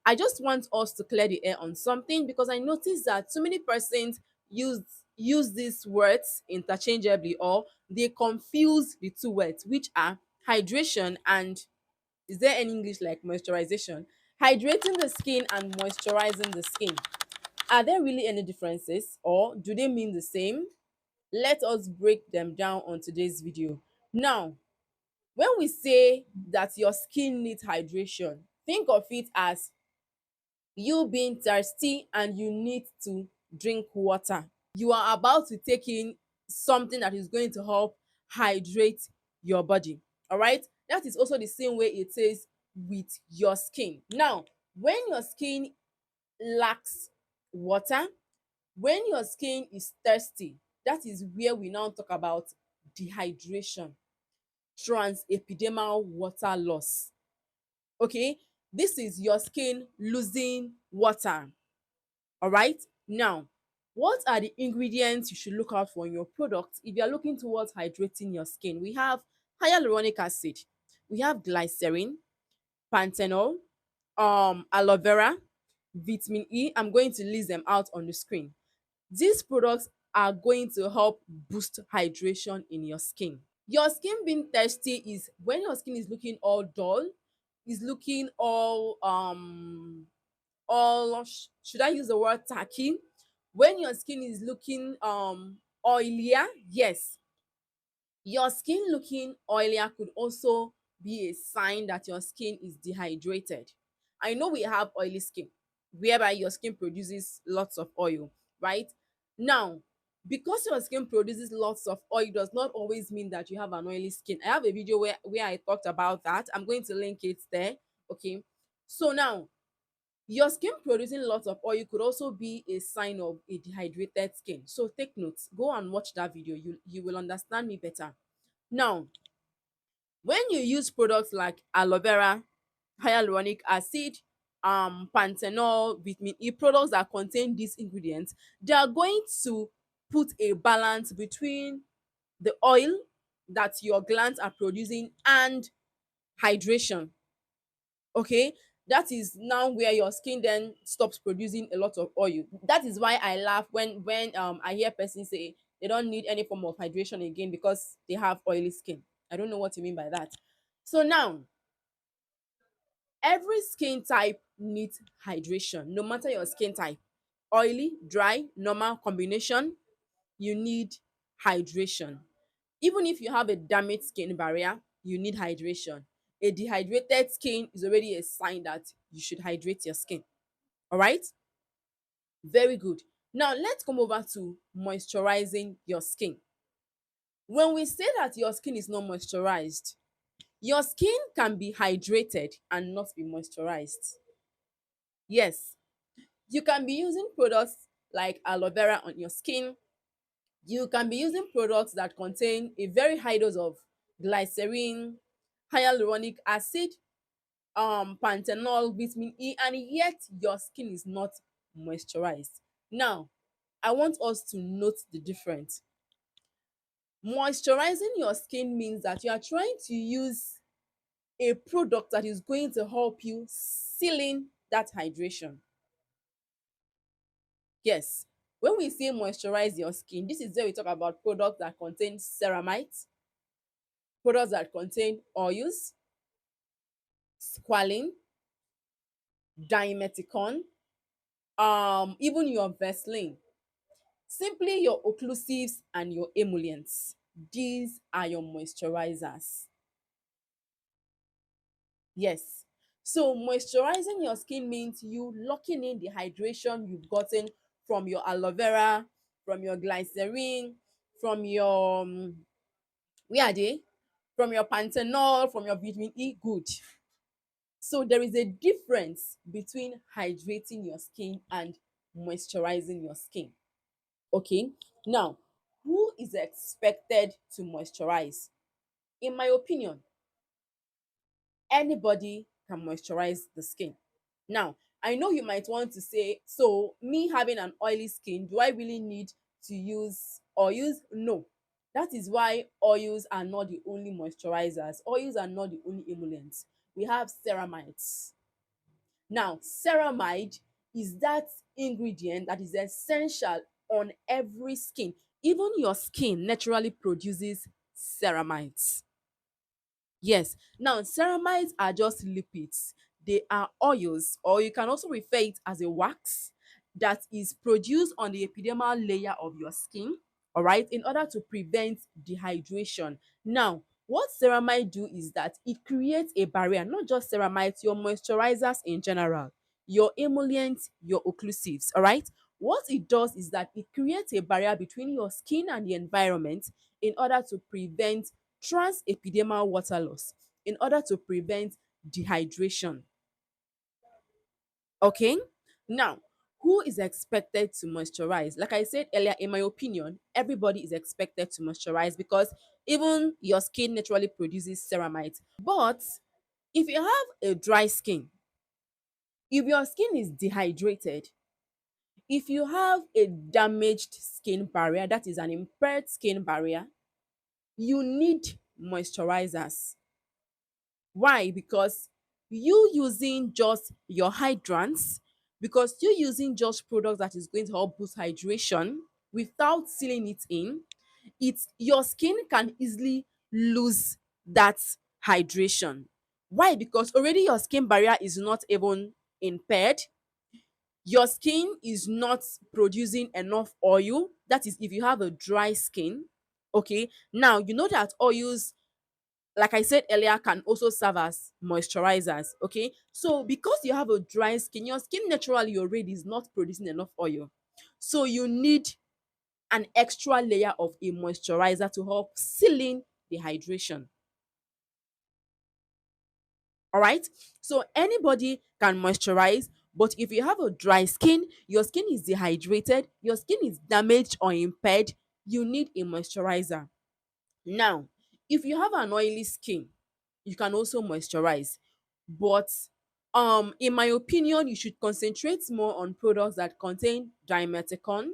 I just want us to clear the air on something because I noticed that so many persons use use these words interchangeably, or they confuse the two words, which are hydration and, is there any English like moisturization? Hydrating the skin and moisturizing the skin. Are there really any differences, or do they mean the same? Let us break them down on today's video. Now, when we say that your skin needs hydration, think of it as you being thirsty and you need to drink water. You are about to take in something that is going to help hydrate your body. All right. That is also the same way it is with your skin. Now, when your skin lacks water, when your skin is thirsty, that is where we now talk about dehydration, transepidermal water loss. Okay, this is your skin losing water. All right. Now, what are the ingredients you should look out for in your product if you are looking towards hydrating your skin? We have hyaluronic acid, we have glycerin, panthenol, aloe vera, vitamin E. I'm going to list them out on the screen. These products are going to help boost hydration in your skin. Your skin being thirsty is when your skin is looking all dull, is looking all should I use the word tacky? When your skin is looking oilier, yes. Your skin looking oilier could also be a sign that your skin is dehydrated. I know we have oily skin, whereby your skin produces lots of oil, right? Now, because your skin produces lots of oil does not always mean that you have an oily skin. I have a video where I talked about that. I'm going to link it there. Okay. So now, your skin producing lots of oil could also be a sign of a dehydrated skin. So take notes. Go and watch that video. You will understand me better. Now, when you use products like aloe vera, hyaluronic acid, panthenol, vitamin E, products that contain these ingredients, they are going to put a balance between the oil that your glands are producing and hydration. Okay, that is now where your skin then stops producing a lot of oil. That is why I laugh when I hear persons say they don't need any form of hydration again because they have oily skin. I don't know what you mean by that. So now, every skin type needs hydration, no matter your skin type. Oily, dry, normal, combination, you need hydration. Even if you have a damaged skin barrier, you need hydration. A dehydrated skin is already a sign that you should hydrate your skin. All right? Very good. Now let's come over to moisturizing your skin. When we say that your skin is not moisturized, your skin can be hydrated and not be moisturized. Yes, you can be using products like aloe vera on your skin. You can be using products that contain a very high dose of glycerin, hyaluronic acid, panthenol, vitamin E, and yet your skin is not moisturized. Now, I want us to note the difference. Moisturizing your skin means that you are trying to use a product that is going to help you seal in that hydration. Yes, when we say moisturize your skin, this is where we talk about products that contain ceramides, products that contain oils, squalene, dimeticon, even your Vaseline, simply your occlusives and your emollients. These are your moisturizers. Yes. So moisturizing your skin means you locking in the hydration you've gotten from your aloe vera, from your glycerin, from your where are they? From your panthenol, from your vitamin E. Good. So there is a difference between hydrating your skin and moisturizing your skin. Okay. Now, who is expected to moisturize? In my opinion, anybody can moisturize the skin. Now, I know you might want to say, so me having an oily skin, do I really need to use oils? No. That is why oils are not the only moisturizers. Oils are not the only emollients. We have ceramides. Now, ceramide is that ingredient that is essential on every skin. Even your skin naturally produces ceramides. Yes. Now, ceramides are just lipids. They are oils, or you can also refer it as a wax that is produced on the epidermal layer of your skin, all right, in order to prevent dehydration. Now, what ceramide do is that it creates a barrier, not just ceramides, your moisturizers in general, your emollients, your occlusives, all right? What it does is that it creates a barrier between your skin and the environment in order to prevent transepidermal water loss, in order to prevent dehydration. Okay? Now, who is expected to moisturize? Like I said earlier, in my opinion, everybody is expected to moisturize because even your skin naturally produces ceramides. But if you have a dry skin, if your skin is dehydrated, if you have a damaged skin barrier, that is an impaired skin barrier, you need moisturizers. Why? Because you using just your hydrants, because you using just products that is going to help boost hydration without sealing it in, it's your skin can easily lose that hydration. Why? Because already your skin barrier is not even impaired. Your skin is not producing enough oil. That is if you have a dry skin. Okay. Now you know that oils, like I said earlier, can also serve as moisturizers. Okay. So because you have a dry skin, your skin naturally already is not producing enough oil. So you need an extra layer of a moisturizer to help seal in the hydration. All right. So anybody can moisturize, but if you have a dry skin, your skin is dehydrated, your skin is damaged or impaired, you need a moisturizer. Now, if you have an oily skin, you can also moisturize. But in my opinion, you should concentrate more on products that contain dimethicone,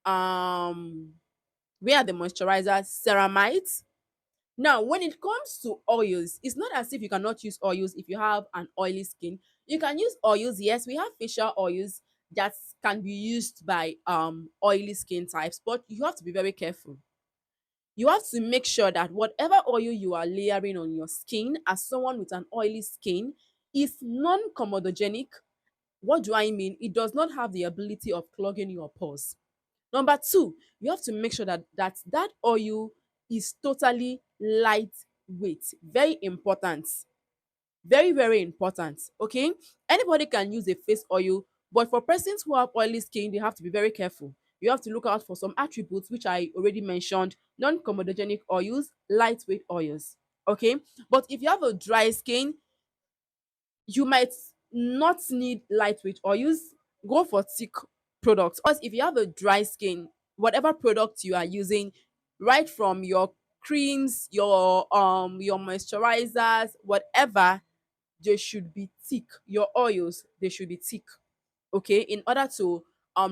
um where are the moisturizers, ceramides. Now, when it comes to oils, it's not as if you cannot use oils if you have an oily skin. You can use oils. Yes, we have facial oils that can be used by oily skin types, but you have to be very careful. You have to make sure that whatever oil you are layering on your skin as someone with an oily skin is non-comedogenic. What do I mean? It does not have the ability of clogging your pores. Number two, you have to make sure that oil is totally lightweight. Very important. Very, very important. Okay. Anybody can use a face oil, but for persons who have oily skin, they have to be very careful. You have to look out for some attributes which I already mentioned: non-comedogenic oils, lightweight oils. Okay. But if you have a dry skin, you might not need lightweight oils. Go for thick products. Because if you have a dry skin, whatever product you are using, right from your creams, your moisturizers, whatever, they should be thick. Your oils, they should be thick. Okay, in order to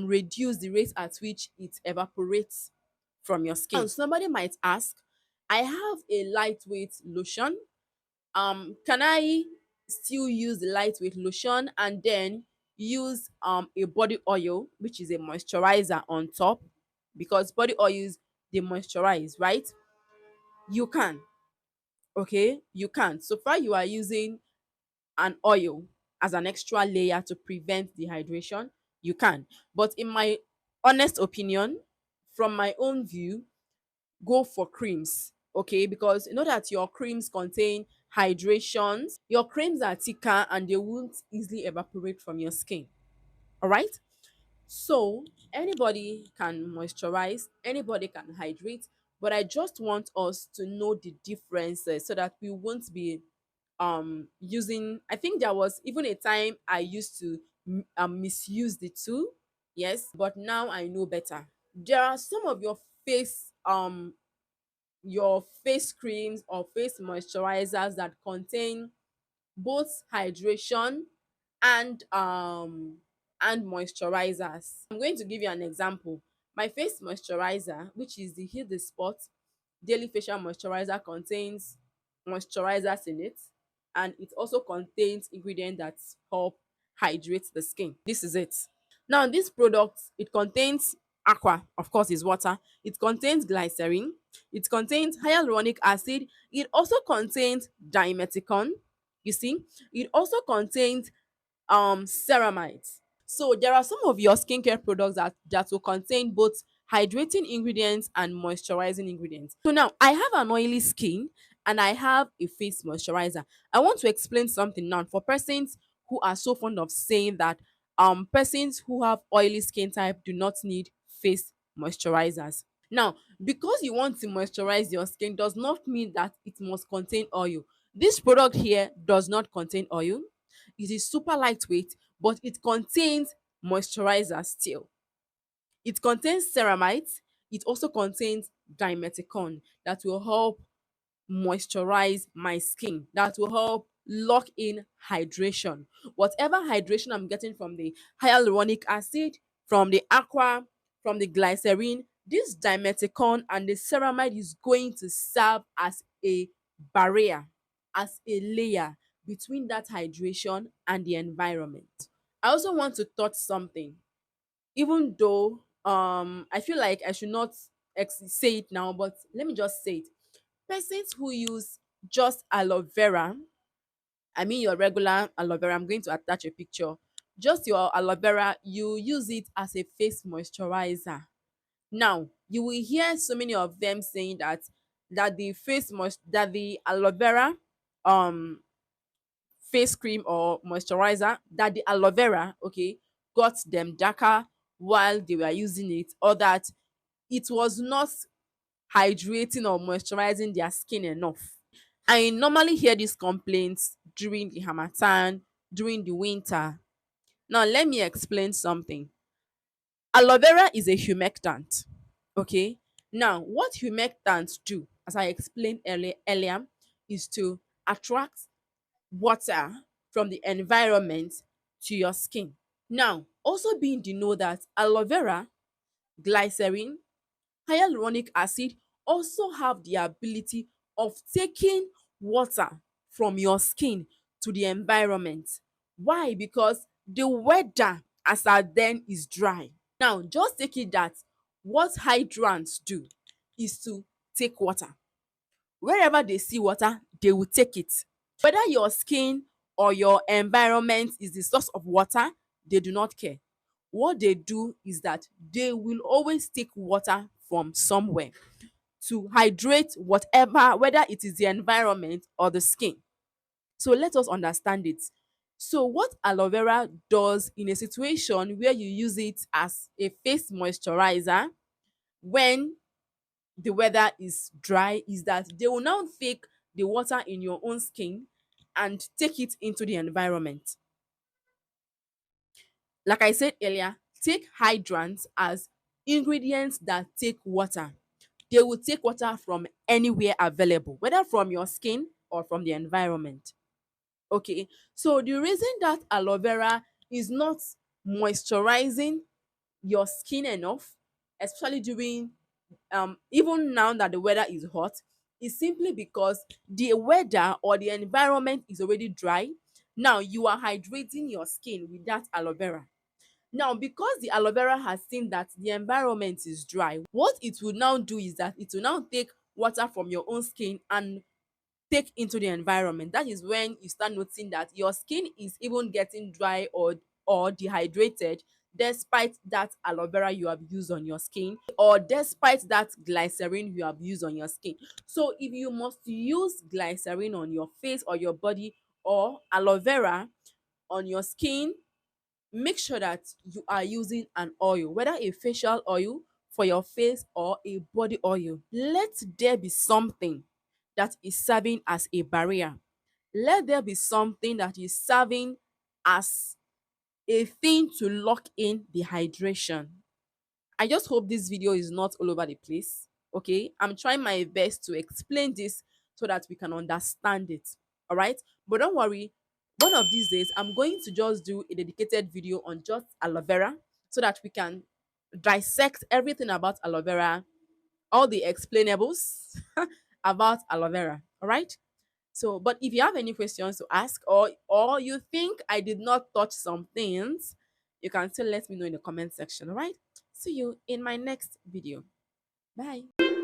reduce the rate at which it evaporates from your skin. Now, somebody might ask, I have a lightweight lotion, can I still use the lightweight lotion and then use a body oil, which is a moisturizer on top? Because body oils, they moisturize, right? You can. Okay, you can. So far you are using an oil as an extra layer to prevent dehydration, you can. But in my honest opinion, from my own view, go for creams. Okay, because you know that your creams contain hydrations, your creams are thicker and they won't easily evaporate from your skin. All right. So anybody can moisturize, anybody can hydrate, but I just want us to know the differences so that we won't be using. I think there was even a time I used to misuse the two. Yes, but now I know better. There are some of your face creams or face moisturizers that contain both hydration and moisturizers. I'm going to give you an example. My face moisturizer, which is the Heal the Spot daily facial moisturizer, contains moisturizers in it, and it also contains ingredients that help hydrate the skin. This is it. Now, this product, it contains aqua, of course, is water. It contains glycerin. It contains hyaluronic acid. It also contains dimethicone. You see, it also contains ceramides. So there are some of your skincare products that will contain both hydrating ingredients and moisturizing ingredients. So now I have an oily skin and I have a face moisturizer. I want to explain something now for persons who are so fond of saying that persons who have oily skin type do not need face moisturizers. Now, because you want to moisturize your skin does not mean that it must contain oil. This product here does not contain oil. It is super lightweight, but it contains moisturizer still. It contains ceramides. It also contains dimethicone that will help moisturize my skin, that will help lock in hydration. Whatever hydration I'm getting from the hyaluronic acid, from the aqua, from the glycerin, this dimethicone and the ceramide is going to serve as a barrier, as a layer between that hydration and the environment. I also want to touch something, even though I feel like I should not say it now, but let me just say it. Persons who use just aloe vera, I mean your regular aloe vera, I'm going to attach a picture. Just your aloe vera, you use it as a face moisturizer. Now, you will hear so many of them saying that the aloe vera um face cream or moisturizer, that the aloe vera, okay, got them darker while they were using it, or that it was not hydrating or moisturizing their skin enough. I normally hear these complaints during the harmattan, during the winter. Now, let me explain something. Aloe vera is a humectant. Okay. Now, what humectants do, as I explained earlier, is to attract water from the environment to your skin. Now, also being the know that aloe vera, glycerin, hyaluronic acid also have the ability of taking water from your skin to the environment. Why? Because the weather as at then is dry. Now, just take it that what hydrants do is to take water. Wherever they see water, they will take it. Whether your skin or your environment is the source of water, they do not care. What they do is that they will always take water from somewhere to hydrate whatever, whether it is the environment or the skin. So let us understand it. So what aloe vera does in a situation where you use it as a face moisturizer when the weather is dry is that they will now take the water in your own skin and take it into the environment. Like I said earlier, take hydrants as ingredients that take water. They will take water from anywhere available, whether from your skin or from the environment. Okay, so the reason that aloe vera is not moisturizing your skin enough, especially during even now that the weather is hot, is simply because the weather or the environment is already dry. Now you are hydrating your skin with that aloe vera. Now, because the aloe vera has seen that the environment is dry, what it will now do is that it will now take water from your own skin and take into the environment. That is when you start noticing that your skin is even getting dry or dehydrated despite that aloe vera you have used on your skin, or despite that glycerin you have used on your skin. So if you must use glycerin on your face or your body, or aloe vera on your skin, make sure that you are using an oil, whether a facial oil for your face or a body oil. Let there be something that is serving as a barrier. Let there be something that is serving as a thing to lock in the hydration. I just hope this video is not all over the place. Okay, I'm trying my best to explain this so that we can understand it. All right, but don't worry. One of these days, I'm going to just do a dedicated video on just aloe vera so that we can dissect everything about aloe vera, all the explainables about aloe vera. All right. So, but if you have any questions to ask, or you think I did not touch some things, you can still let me know in the comment section. All right. See you in my next video. Bye.